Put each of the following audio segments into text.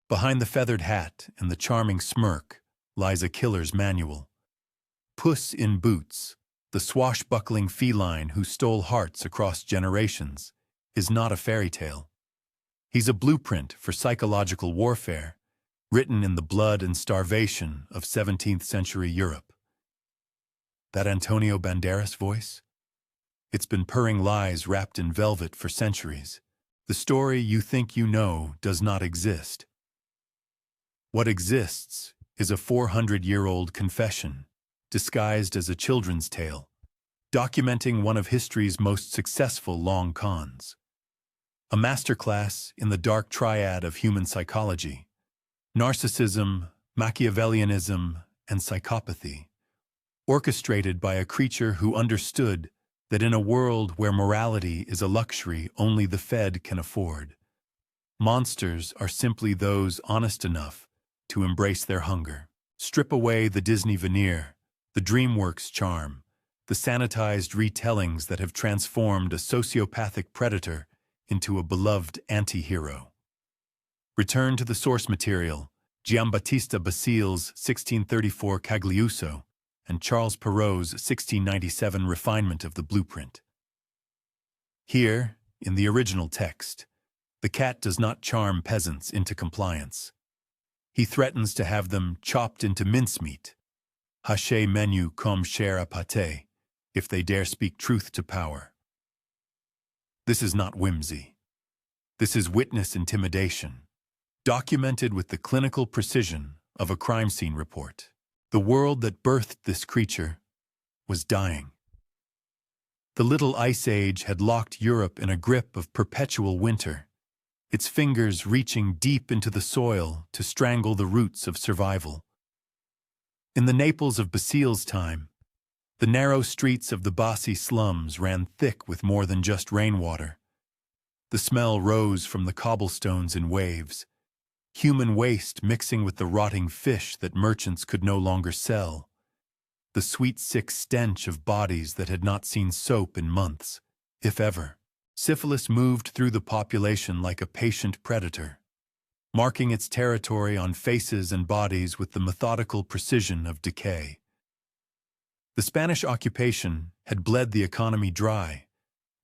Behind the feathered hat and the charming smirk lies a killer's manual. Puss in Boots, the swashbuckling feline who stole hearts across generations, is not a fairy tale. He's a blueprint for psychological warfare, written in the blood and starvation of 17th century Europe. That Antonio Banderas voice? It's been purring lies wrapped in velvet for centuries. The story you think you know does not exist. What exists is a 400-year-old confession, disguised as a children's tale, documenting one of history's most successful long cons. A masterclass in the dark triad of human psychology: narcissism, Machiavellianism, and psychopathy, orchestrated by a creature who understood that in a world where morality is a luxury only the fed can afford, monsters are simply those honest enough to embrace their hunger. Strip away the Disney veneer, the DreamWorks charm, the sanitized retellings that have transformed a sociopathic predator into a beloved anti-hero. Return to the source material, Giambattista Basile's 1634 Cagliuso and Charles Perrault's 1697 refinement of the blueprint. Here, in the original text, the cat does not charm peasants into compliance. He threatens to have them chopped into mincemeat, haché menu comme chair à pâté, if they dare speak truth to power. This is not whimsy. This is witness intimidation, documented with the clinical precision of a crime scene report. The world that birthed this creature was dying. The Little Ice Age had locked Europe in a grip of perpetual winter, its fingers reaching deep into the soil to strangle the roots of survival. In the Naples of Basile's time, the narrow streets of the bossy slums ran thick with more than just rainwater. The smell rose from the cobblestones in waves, human waste mixing with the rotting fish that merchants could no longer sell, the sweet sick stench of bodies that had not seen soap in months, if ever. Syphilis moved through the population like a patient predator, marking its territory on faces and bodies with the methodical precision of decay. The Spanish occupation had bled the economy dry,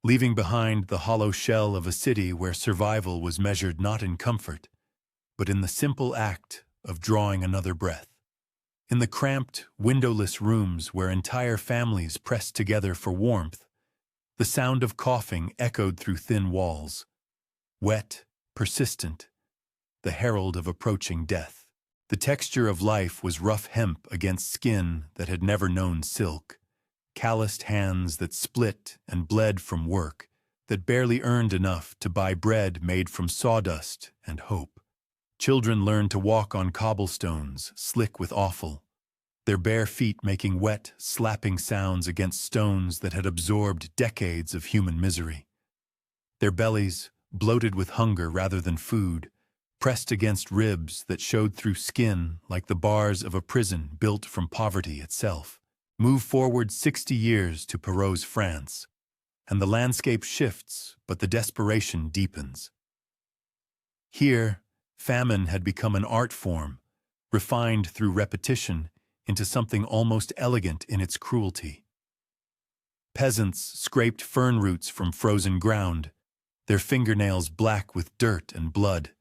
leaving behind the hollow shell of a city where survival was measured not in comfort, but in the simple act of drawing another breath. In the cramped, windowless rooms where entire families pressed together for warmth, the sound of coughing echoed through thin walls, wet, persistent, the herald of approaching death. The texture of life was rough hemp against skin that had never known silk, calloused hands that split and bled from work that barely earned enough to buy bread made from sawdust and hope. Children learned to walk on cobblestones, slick with offal, their bare feet making wet, slapping sounds against stones that had absorbed decades of human misery. Their bellies, bloated with hunger rather than food, pressed against ribs that showed through skin like the bars of a prison built from poverty itself. Move forward 60 years to Perrault's France, and the landscape shifts, but the desperation deepens. Here, famine had become an art form, refined through repetition into something almost elegant in its cruelty. Peasants scraped fern roots from frozen ground, their fingernails black with dirt and blood.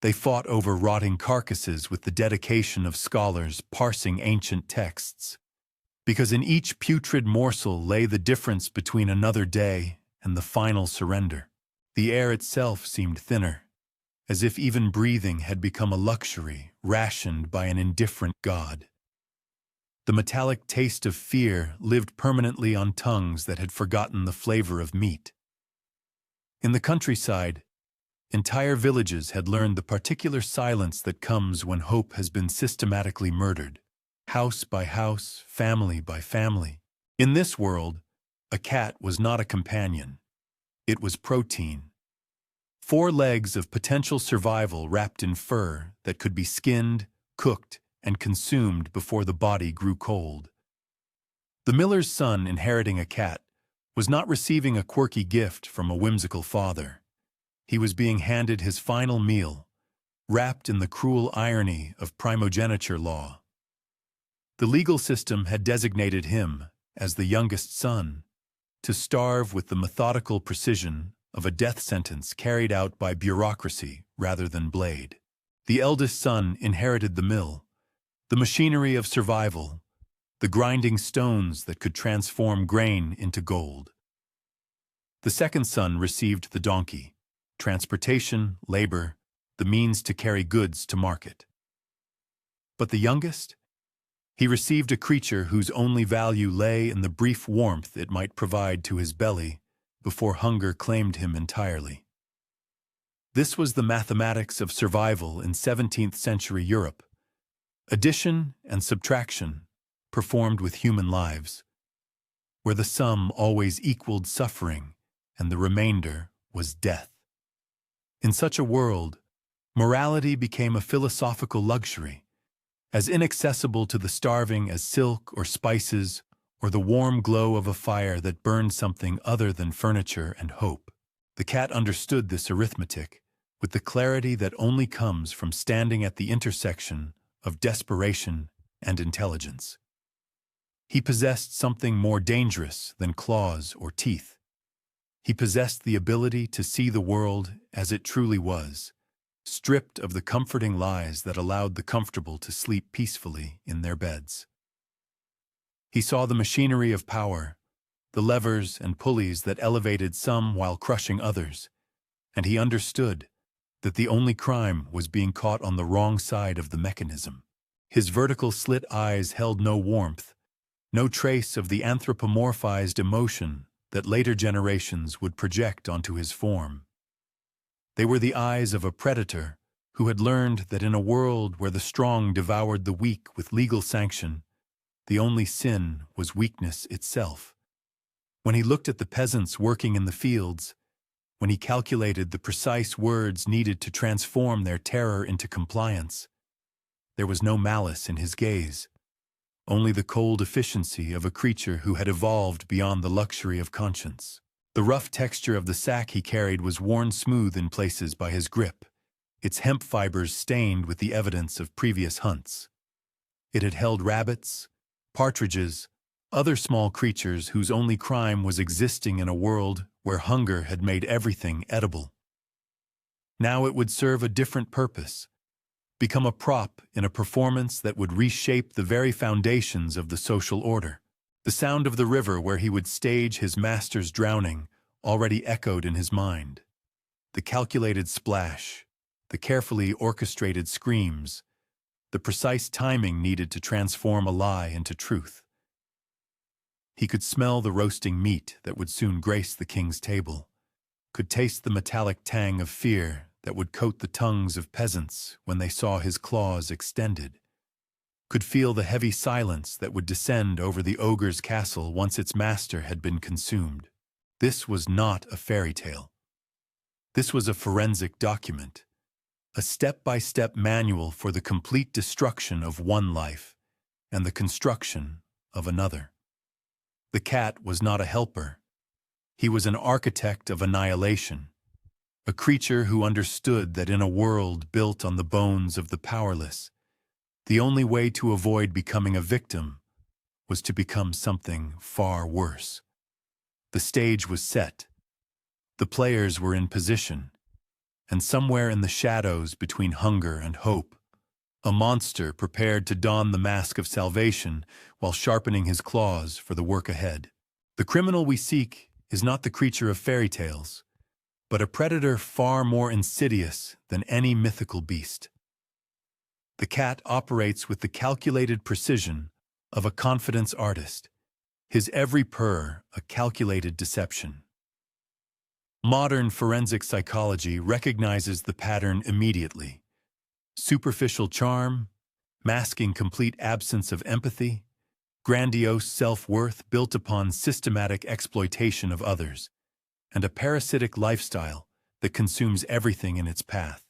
They fought over rotting carcasses with the dedication of scholars parsing ancient texts, because in each putrid morsel lay the difference between another day and the final surrender. The air itself seemed thinner, as if even breathing had become a luxury rationed by an indifferent god. The metallic taste of fear lived permanently on tongues that had forgotten the flavor of meat. In the countryside, entire villages had learned the particular silence that comes when hope has been systematically murdered, house by house, family by family. In this world, a cat was not a companion. It was protein. 4 legs of potential survival wrapped in fur that could be skinned, cooked, and consumed before the body grew cold. The miller's son inheriting a cat was not receiving a quirky gift from a whimsical father. He was being handed his final meal, wrapped in the cruel irony of primogeniture law. The legal system had designated him, as the youngest son, to starve with the methodical precision of a death sentence carried out by bureaucracy rather than blade. The eldest son inherited the mill, the machinery of survival, the grinding stones that could transform grain into gold. The second son received the donkey, transportation, labor, the means to carry goods to market. But the youngest? He received a creature whose only value lay in the brief warmth it might provide to his belly before hunger claimed him entirely. This was the mathematics of survival in 17th century Europe. Addition and subtraction, performed with human lives, where the sum always equaled suffering and the remainder was death. In such a world, morality became a philosophical luxury, as inaccessible to the starving as silk or spices or the warm glow of a fire that burned something other than furniture and hope. The cat understood this arithmetic with the clarity that only comes from standing at the intersection of desperation and intelligence. He possessed something more dangerous than claws or teeth. He possessed the ability to see the world as it truly was, stripped of the comforting lies that allowed the comfortable to sleep peacefully in their beds. He saw the machinery of power, the levers and pulleys that elevated some while crushing others, and he understood that the only crime was being caught on the wrong side of the mechanism. His vertical slit eyes held no warmth, no trace of the anthropomorphized emotion that later generations would project onto his form. They were the eyes of a predator who had learned that in a world where the strong devoured the weak with legal sanction, the only sin was weakness itself. When he looked at the peasants working in the fields, when he calculated the precise words needed to transform their terror into compliance, there was no malice in his gaze, only the cold efficiency of a creature who had evolved beyond the luxury of conscience. The rough texture of the sack he carried was worn smooth in places by his grip, its hemp fibers stained with the evidence of previous hunts. It had held rabbits, partridges, other small creatures whose only crime was existing in a world where hunger had made everything edible. Now it would serve a different purpose, become a prop in a performance that would reshape the very foundations of the social order. The sound of the river where he would stage his master's drowning already echoed in his mind. The calculated splash, the carefully orchestrated screams, the precise timing needed to transform a lie into truth. He could smell the roasting meat that would soon grace the king's table, could taste the metallic tang of fear that would coat the tongues of peasants when they saw his claws extended, could feel the heavy silence that would descend over the ogre's castle once its master had been consumed. This was not a fairy tale. This was a forensic document, a step-by-step manual for the complete destruction of one life and the construction of another. The cat was not a helper. He was an architect of annihilation, a creature who understood that in a world built on the bones of the powerless, the only way to avoid becoming a victim was to become something far worse. The stage was set. The players were in position, and somewhere in the shadows between hunger and hope, a monster prepared to don the mask of salvation while sharpening his claws for the work ahead. The criminal we seek is not the creature of fairy tales, but a predator far more insidious than any mythical beast. The cat operates with the calculated precision of a confidence artist, his every purr a calculated deception. Modern forensic psychology recognizes the pattern immediately. Superficial charm, masking complete absence of empathy, grandiose self-worth built upon systematic exploitation of others, and a parasitic lifestyle that consumes everything in its path.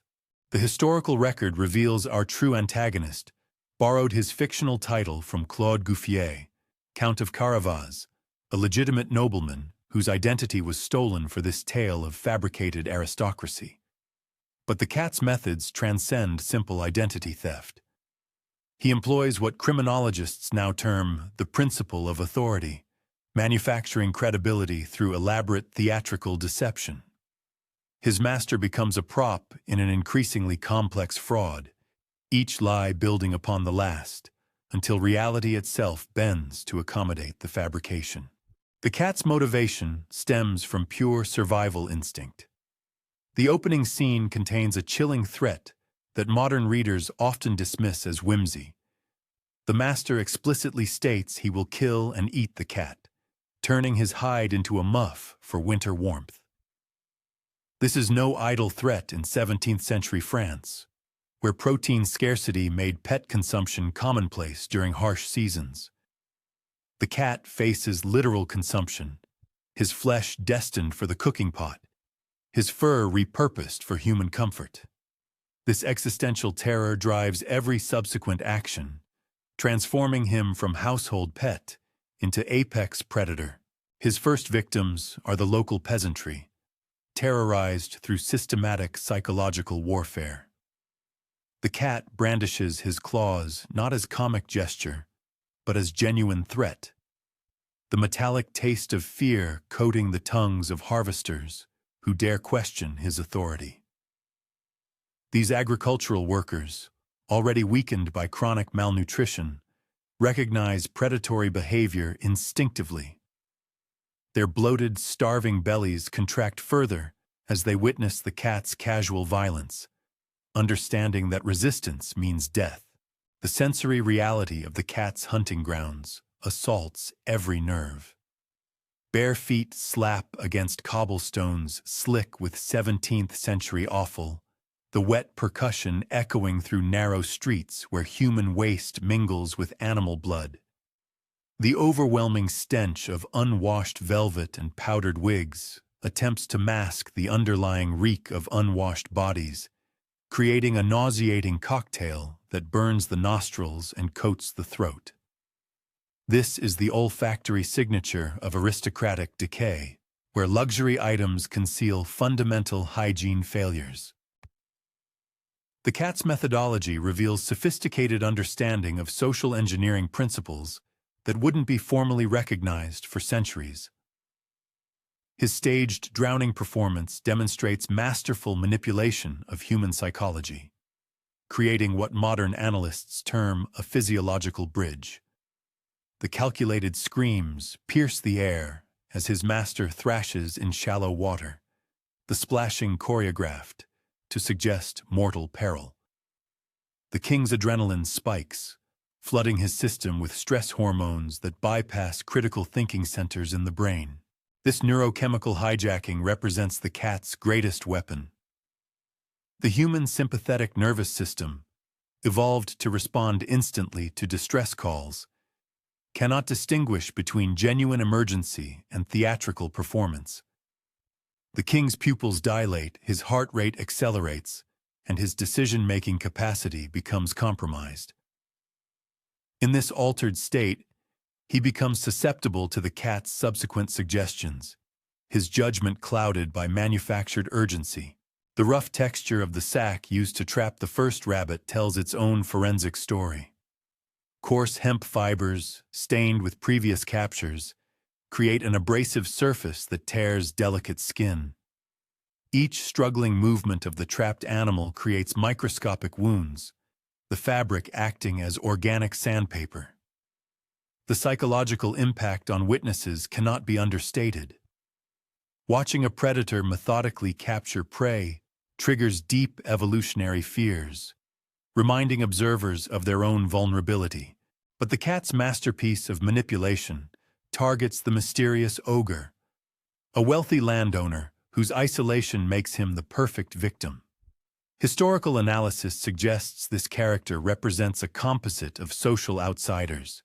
The historical record reveals our true antagonist borrowed his fictional title from Claude Gouffier, Count of Carabas, a legitimate nobleman whose identity was stolen for this tale of fabricated aristocracy. But the cat's methods transcend simple identity theft. He employs what criminologists now term the principle of authority, manufacturing credibility through elaborate theatrical deception. His master becomes a prop in an increasingly complex fraud, each lie building upon the last, until reality itself bends to accommodate the fabrication. The cat's motivation stems from pure survival instinct. The opening scene contains a chilling threat that modern readers often dismiss as whimsy. The master explicitly states he will kill and eat the cat, turning his hide into a muff for winter warmth. This is no idle threat in 17th century France, where protein scarcity made pet consumption commonplace during harsh seasons. The cat faces literal consumption, his flesh destined for the cooking pot, his fur repurposed for human comfort. This existential terror drives every subsequent action, transforming him from household pet into apex predator. His first victims are the local peasantry, terrorized through systematic psychological warfare. The cat brandishes his claws not as comic gesture, but as genuine threat, the metallic taste of fear coating the tongues of harvesters who dare question his authority. These agricultural workers, already weakened by chronic malnutrition, recognize predatory behavior instinctively. Their bloated, starving bellies contract further as they witness the cat's casual violence, understanding that resistance means death. The sensory reality of the cat's hunting grounds assaults every nerve. Bare feet slap against cobblestones slick with 17th century offal, the wet percussion echoing through narrow streets where human waste mingles with animal blood. The overwhelming stench of unwashed velvet and powdered wigs attempts to mask the underlying reek of unwashed bodies, creating a nauseating cocktail that burns the nostrils and coats the throat. This is the olfactory signature of aristocratic decay, where luxury items conceal fundamental hygiene failures. The cat's methodology reveals sophisticated understanding of social engineering principles that wouldn't be formally recognized for centuries. His staged drowning performance demonstrates masterful manipulation of human psychology, creating what modern analysts term a physiological bridge. The calculated screams pierce the air as his master thrashes in shallow water, the splashing choreographed to suggest mortal peril. The king's adrenaline spikes, flooding his system with stress hormones that bypass critical thinking centers in the brain. This neurochemical hijacking represents the cat's greatest weapon. The human sympathetic nervous system, evolved to respond instantly to distress calls, cannot distinguish between genuine emergency and theatrical performance. The king's pupils dilate, his heart rate accelerates, and his decision-making capacity becomes compromised. In this altered state, he becomes susceptible to the cat's subsequent suggestions, his judgment clouded by manufactured urgency. The rough texture of the sack used to trap the first rabbit tells its own forensic story. Coarse hemp fibers, stained with previous captures, create an abrasive surface that tears delicate skin. Each struggling movement of the trapped animal creates microscopic wounds, the fabric acting as organic sandpaper. The psychological impact on witnesses cannot be understated. Watching a predator methodically capture prey triggers deep evolutionary fears, reminding observers of their own vulnerability. But the cat's masterpiece of manipulation targets the mysterious ogre, a wealthy landowner whose isolation makes him the perfect victim. Historical analysis suggests this character represents a composite of social outsiders,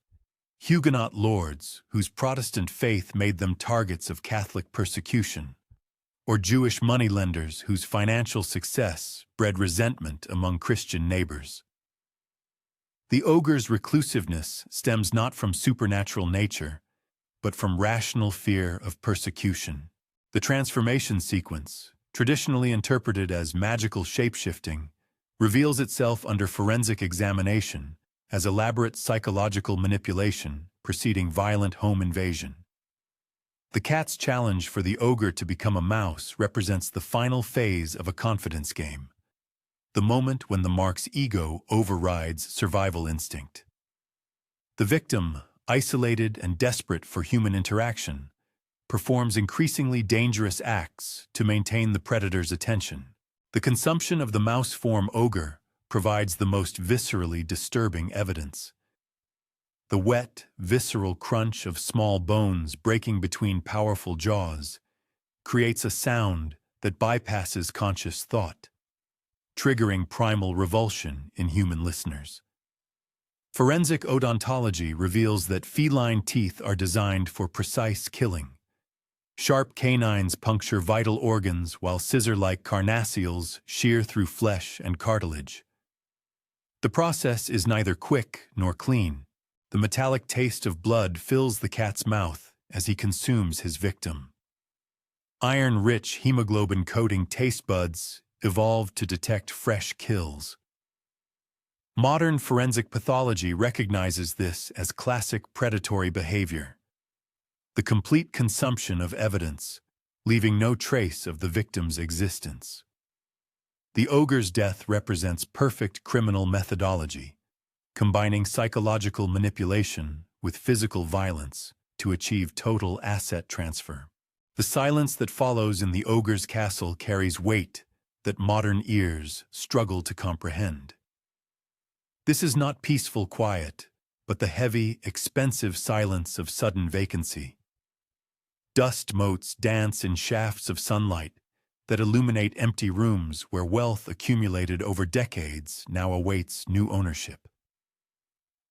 Huguenot lords whose Protestant faith made them targets of Catholic persecution, or Jewish moneylenders whose financial success bred resentment among Christian neighbors. The ogre's reclusiveness stems not from supernatural nature, but from rational fear of persecution. The transformation sequence, traditionally interpreted as magical shapeshifting, reveals itself under forensic examination as elaborate psychological manipulation preceding violent home invasion. The cat's challenge for the ogre to become a mouse represents the final phase of a confidence game, the moment when the mark's ego overrides survival instinct. The victim, isolated and desperate for human interaction, performs increasingly dangerous acts to maintain the predator's attention. The consumption of the mouse-form ogre provides the most viscerally disturbing evidence. The wet, visceral crunch of small bones breaking between powerful jaws creates a sound that bypasses conscious thought, triggering primal revulsion in human listeners. Forensic odontology reveals that feline teeth are designed for precise killing. Sharp canines puncture vital organs while scissor-like carnassials shear through flesh and cartilage. The process is neither quick nor clean. The metallic taste of blood fills the cat's mouth as he consumes his victim. Iron-rich hemoglobin-coating taste buds evolved to detect fresh kills. Modern forensic pathology recognizes this as classic predatory behavior. The complete consumption of evidence, leaving no trace of the victim's existence. The ogre's death represents perfect criminal methodology, combining psychological manipulation with physical violence to achieve total asset transfer. The silence that follows in the ogre's castle carries weight that modern ears struggle to comprehend. This is not peaceful quiet, but the heavy, expensive silence of sudden vacancy. Dust motes dance in shafts of sunlight that illuminate empty rooms where wealth accumulated over decades now awaits new ownership.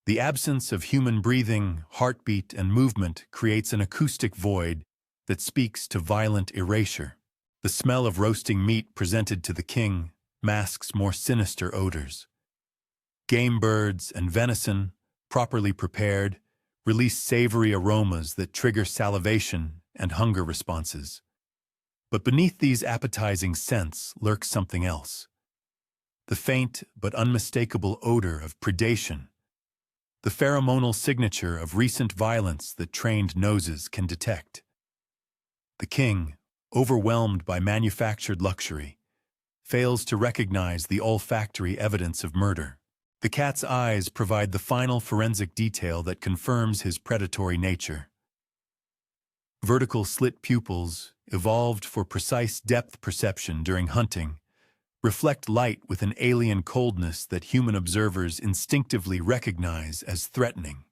The absence of human breathing, heartbeat, and movement creates an acoustic void that speaks to violent erasure. The smell of roasting meat presented to the king masks more sinister odors. Game birds and venison, properly prepared, release savory aromas that trigger salivation and hunger responses. But beneath these appetizing scents lurks something else. The faint but unmistakable odor of predation, the pheromonal signature of recent violence that trained noses can detect. The king, overwhelmed by manufactured luxury, fails to recognize the olfactory evidence of murder. The cat's eyes provide the final forensic detail that confirms his predatory nature. Vertical slit pupils, evolved for precise depth perception during hunting, reflect light with an alien coldness that human observers instinctively recognize as threatening.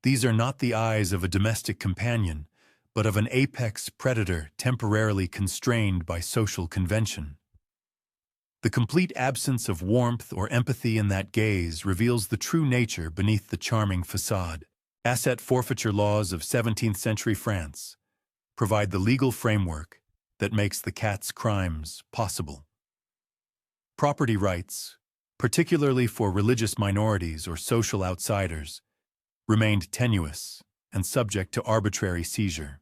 These are not the eyes of a domestic companion, but of an apex predator temporarily constrained by social convention. The complete absence of warmth or empathy in that gaze reveals the true nature beneath the charming facade. Asset forfeiture laws of 17th century France provide the legal framework that makes the cat's crimes possible. Property rights, particularly for religious minorities or social outsiders, remained tenuous and subject to arbitrary seizure.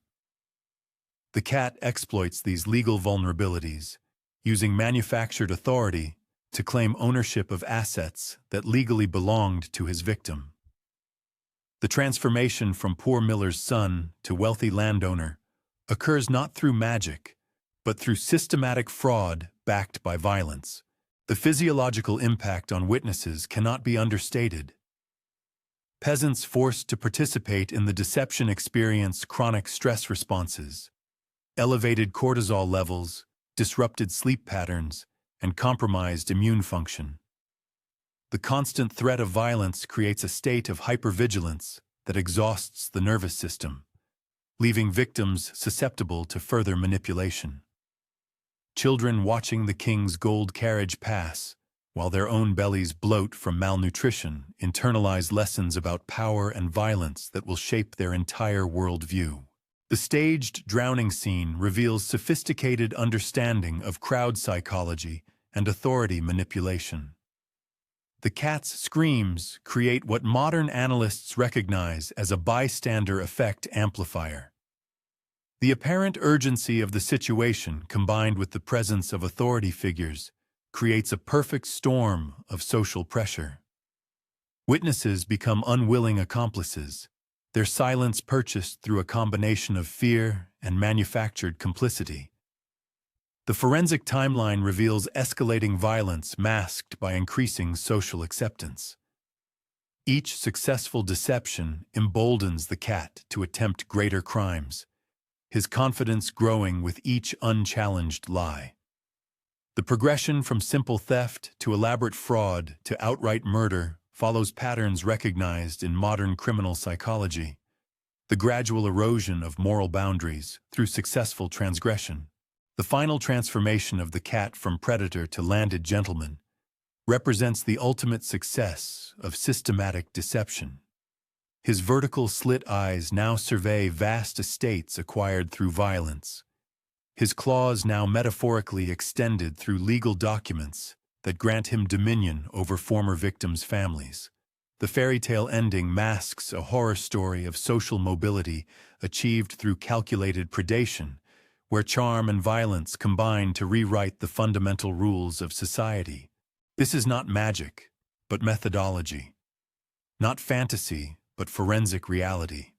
The cat exploits these legal vulnerabilities, using manufactured authority to claim ownership of assets that legally belonged to his victim. The transformation from poor miller's son to wealthy landowner occurs not through magic, but through systematic fraud backed by violence. The physiological impact on witnesses cannot be understated. Peasants forced to participate in the deception experience chronic stress responses, elevated cortisol levels, disrupted sleep patterns, and compromised immune function. The constant threat of violence creates a state of hypervigilance that exhausts the nervous system, leaving victims susceptible to further manipulation. Children watching the king's gold carriage pass, while their own bellies bloat from malnutrition, internalize lessons about power and violence that will shape their entire worldview. The staged drowning scene reveals sophisticated understanding of crowd psychology and authority manipulation. The cat's screams create what modern analysts recognize as a bystander effect amplifier. The apparent urgency of the situation, combined with the presence of authority figures, creates a perfect storm of social pressure. Witnesses become unwilling accomplices, their silence purchased through a combination of fear and manufactured complicity. The forensic timeline reveals escalating violence masked by increasing social acceptance. Each successful deception emboldens the cat to attempt greater crimes, his confidence growing with each unchallenged lie. The progression from simple theft to elaborate fraud to outright murder follows patterns recognized in modern criminal psychology. The gradual erosion of moral boundaries through successful transgression. The final transformation of the cat from predator to landed gentleman represents the ultimate success of systematic deception. His vertical slit eyes now survey vast estates acquired through violence, his claws now metaphorically extended through legal documents that grant him dominion over former victims' families. The fairy tale ending masks a horror story of social mobility achieved through calculated predation, where charm and violence combine to rewrite the fundamental rules of society. This is not magic, but methodology. Not fantasy, but forensic reality.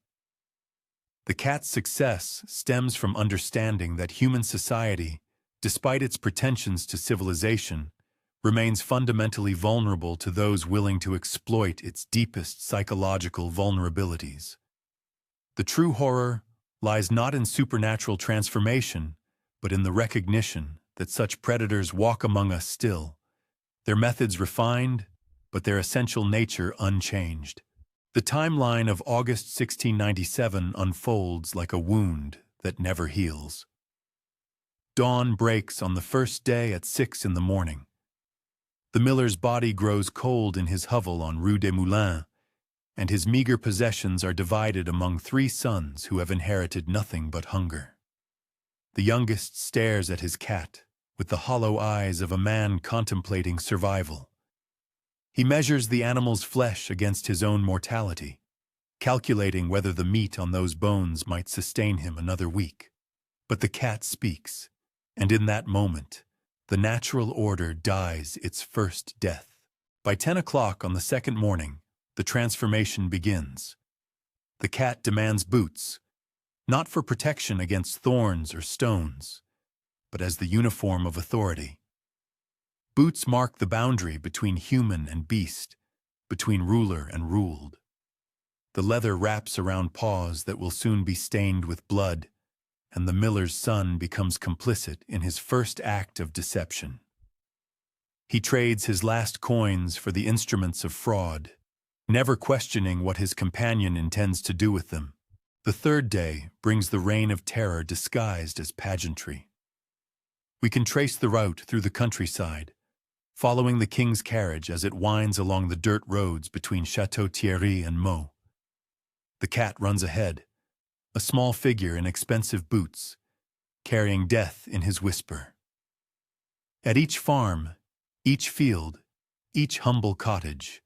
The cat's success stems from understanding that human society, despite its pretensions to civilization, remains fundamentally vulnerable to those willing to exploit its deepest psychological vulnerabilities. The true horror lies not in supernatural transformation, but in the recognition that such predators walk among us still, their methods refined, but their essential nature unchanged. The timeline of August 1697 unfolds like a wound that never heals. Dawn breaks on the first day at 6 in the morning. The miller's body grows cold in his hovel on Rue des Moulins, and his meager possessions are divided among 3 sons who have inherited nothing but hunger. The youngest stares at his cat with the hollow eyes of a man contemplating survival. He measures the animal's flesh against his own mortality, calculating whether the meat on those bones might sustain him another week. But the cat speaks, and in that moment, the natural order dies its first death. By 10 o'clock on the second morning, the transformation begins. The cat demands boots, not for protection against thorns or stones, but as the uniform of authority. Boots mark the boundary between human and beast, between ruler and ruled. The leather wraps around paws that will soon be stained with blood, and the miller's son becomes complicit in his first act of deception. He trades his last coins for the instruments of fraud, never questioning what his companion intends to do with them. The third day brings the reign of terror disguised as pageantry. We can trace the route through the countryside, following the king's carriage as it winds along the dirt roads between Château Thierry and Meaux. The cat runs ahead, a small figure in expensive boots, carrying death in his whisper. At each farm, each field, each humble cottage,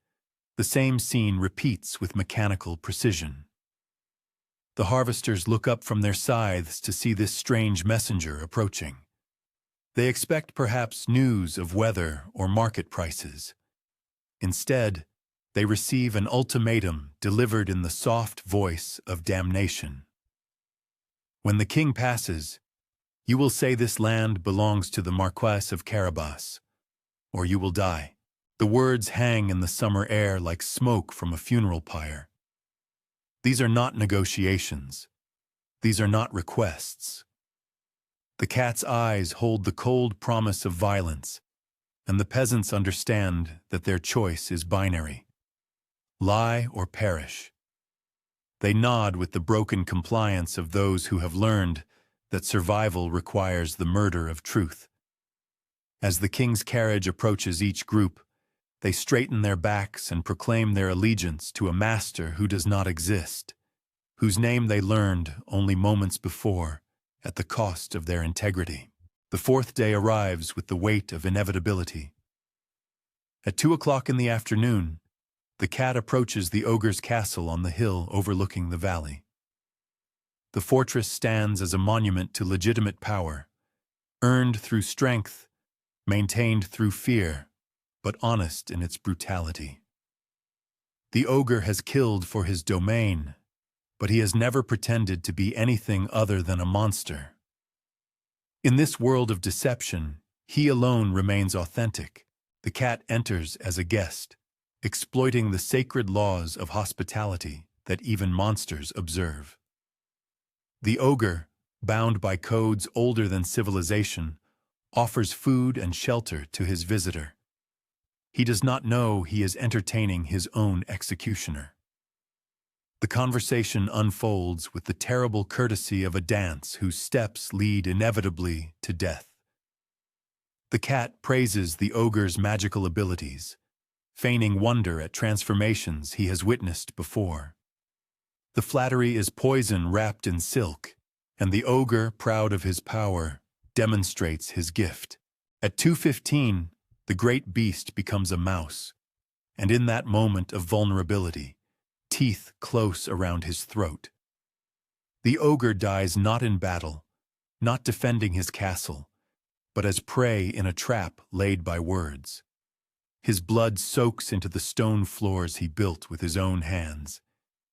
the same scene repeats with mechanical precision. The harvesters look up from their scythes to see this strange messenger approaching. They expect perhaps news of weather or market prices. Instead, they receive an ultimatum delivered in the soft voice of damnation. When the king passes, you will say this land belongs to the Marquess of Carabas, or you will die. The words hang in the summer air like smoke from a funeral pyre. These are not negotiations. These are not requests. The cat's eyes hold the cold promise of violence, and the peasants understand that their choice is binary. Lie or perish. They nod with the broken compliance of those who have learned that survival requires the murder of truth. As the king's carriage approaches each group, they straighten their backs and proclaim their allegiance to a master who does not exist, whose name they learned only moments before, at the cost of their integrity. The fourth day arrives with the weight of inevitability. At 2 o'clock in the afternoon, the cat approaches the ogre's castle on the hill overlooking the valley. The fortress stands as a monument to legitimate power, earned through strength, maintained through fear, but honest in its brutality. The ogre has killed for his domain, but he has never pretended to be anything other than a monster. In this world of deception, he alone remains authentic. The cat enters as a guest, exploiting the sacred laws of hospitality that even monsters observe. The ogre, bound by codes older than civilization, offers food and shelter to his visitor. He does not know he is entertaining his own executioner. The conversation unfolds with the terrible courtesy of a dance whose steps lead inevitably to death. The cat praises the ogre's magical abilities, feigning wonder at transformations he has witnessed before. The flattery is poison wrapped in silk, and the ogre, proud of his power, demonstrates his gift. At 2:15, the great beast becomes a mouse, and in that moment of vulnerability, teeth close around his throat. The ogre dies not in battle, not defending his castle, but as prey in a trap laid by words. His blood soaks into the stone floors he built with his own hands,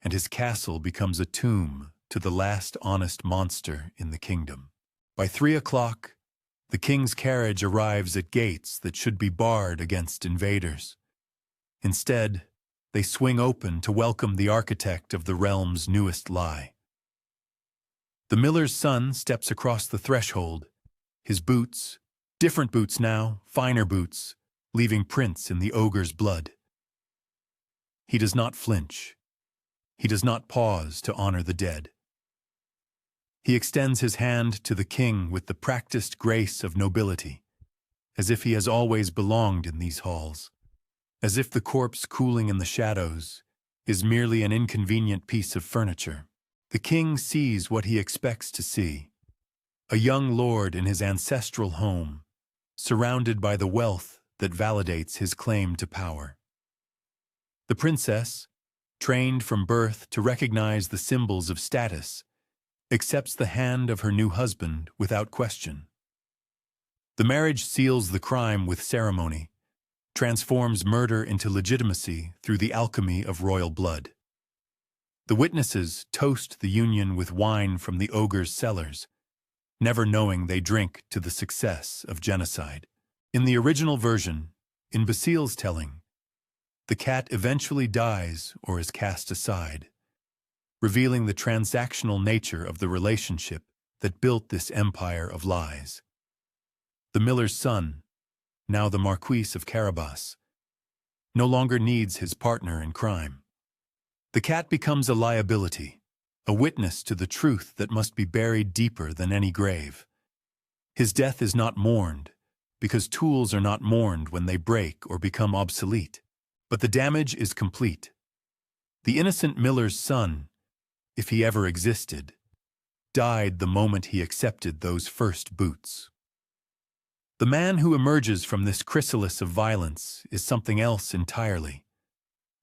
and his castle becomes a tomb to the last honest monster in the kingdom. By 3 o'clock, the king's carriage arrives at gates that should be barred against invaders. Instead, they swing open to welcome the architect of the realm's newest lie. The miller's son steps across the threshold, his boots, different boots now, finer boots, leaving prints in the ogre's blood. He does not flinch. He does not pause to honor the dead. He extends his hand to the king with the practiced grace of nobility, as if he has always belonged in these halls, as if the corpse cooling in the shadows is merely an inconvenient piece of furniture. The king sees what he expects to see: a young lord in his ancestral home, surrounded by the wealth that validates his claim to power. The princess, trained from birth to recognize the symbols of status, accepts the hand of her new husband without question. The marriage seals the crime with ceremony, transforms murder into legitimacy through the alchemy of royal blood. The witnesses toast the union with wine from the ogre's cellars, never knowing they drink to the success of genocide. In the original version, in Basile's telling, the cat eventually dies or is cast aside, revealing the transactional nature of the relationship that built this empire of lies. The miller's son, now the Marquis of Carabas, no longer needs his partner in crime. The cat becomes a liability, a witness to the truth that must be buried deeper than any grave. His death is not mourned, because tools are not mourned when they break or become obsolete. But the damage is complete. The innocent miller's son, if he ever existed, died the moment he accepted those first boots. The man who emerges from this chrysalis of violence is something else entirely: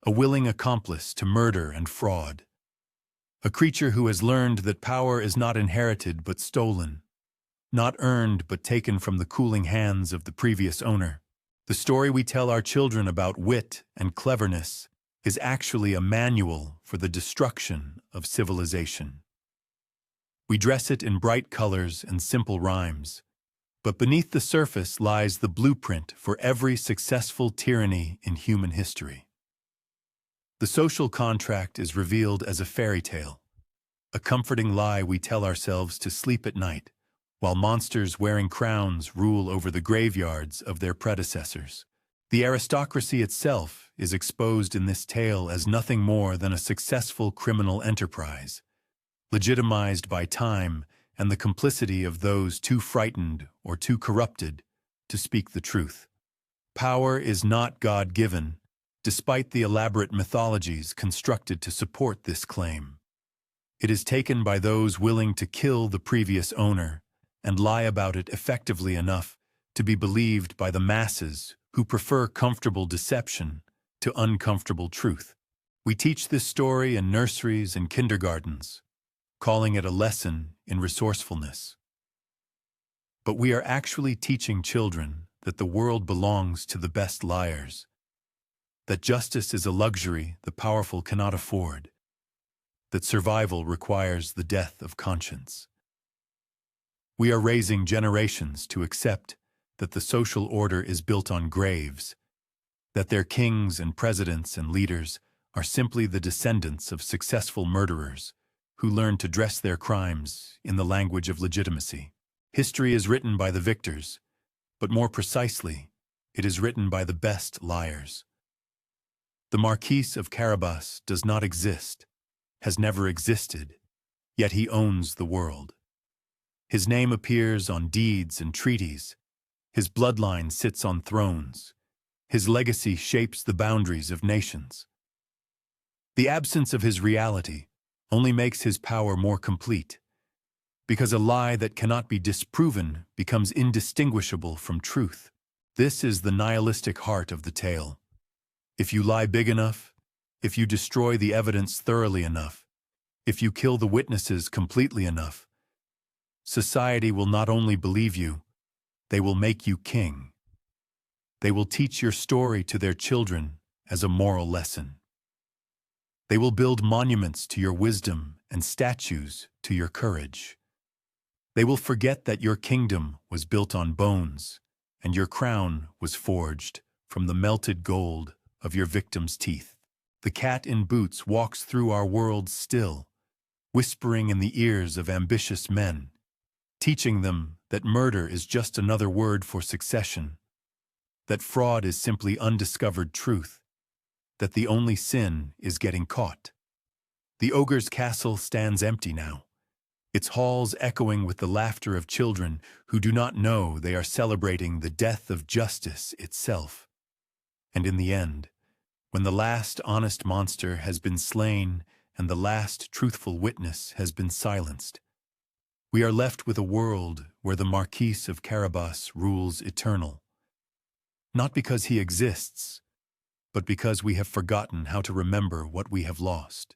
a willing accomplice to murder and fraud, a creature who has learned that power is not inherited but stolen, not earned but taken from the cooling hands of the previous owner. The story we tell our children about wit and cleverness is actually a manual for the destruction of civilization. We dress it in bright colors and simple rhymes, but beneath the surface lies the blueprint for every successful tyranny in human history. The social contract is revealed as a fairy tale, a comforting lie we tell ourselves to sleep at night, while monsters wearing crowns rule over the graveyards of their predecessors. The aristocracy itself is exposed in this tale as nothing more than a successful criminal enterprise, legitimized by time and the complicity of those too frightened or too corrupted to speak the truth. Power is not God-given, despite the elaborate mythologies constructed to support this claim. It is taken by those willing to kill the previous owner and lie about it effectively enough to be believed by the masses who prefer comfortable deception to uncomfortable truth. We teach this story in nurseries and kindergartens, calling it a lesson in resourcefulness. But we are actually teaching children that the world belongs to the best liars, that justice is a luxury the powerful cannot afford, that survival requires the death of conscience. We are raising generations to accept that the social order is built on graves, that their kings and presidents and leaders are simply the descendants of successful murderers who learned to dress their crimes in the language of legitimacy. History is written by the victors, but more precisely, it is written by the best liars. The Marquis of Carabas does not exist, has never existed, yet he owns the world. His name appears on deeds and treaties. His bloodline sits on thrones. His legacy shapes the boundaries of nations. The absence of his reality only makes his power more complete, because a lie that cannot be disproven becomes indistinguishable from truth. This is the nihilistic heart of the tale. If you lie big enough, if you destroy the evidence thoroughly enough, if you kill the witnesses completely enough, society will not only believe you, they will make you king. They will teach your story to their children as a moral lesson. They will build monuments to your wisdom and statues to your courage. They will forget that your kingdom was built on bones and your crown was forged from the melted gold of your victim's teeth. The cat in boots walks through our world still, whispering in the ears of ambitious men, teaching them that murder is just another word for succession, that fraud is simply undiscovered truth, that the only sin is getting caught. The ogre's castle stands empty now, its halls echoing with the laughter of children who do not know they are celebrating the death of justice itself. And in the end, when the last honest monster has been slain and the last truthful witness has been silenced, we are left with a world where the Marquis of Carabas rules eternal. Not because he exists, but because we have forgotten how to remember what we have lost.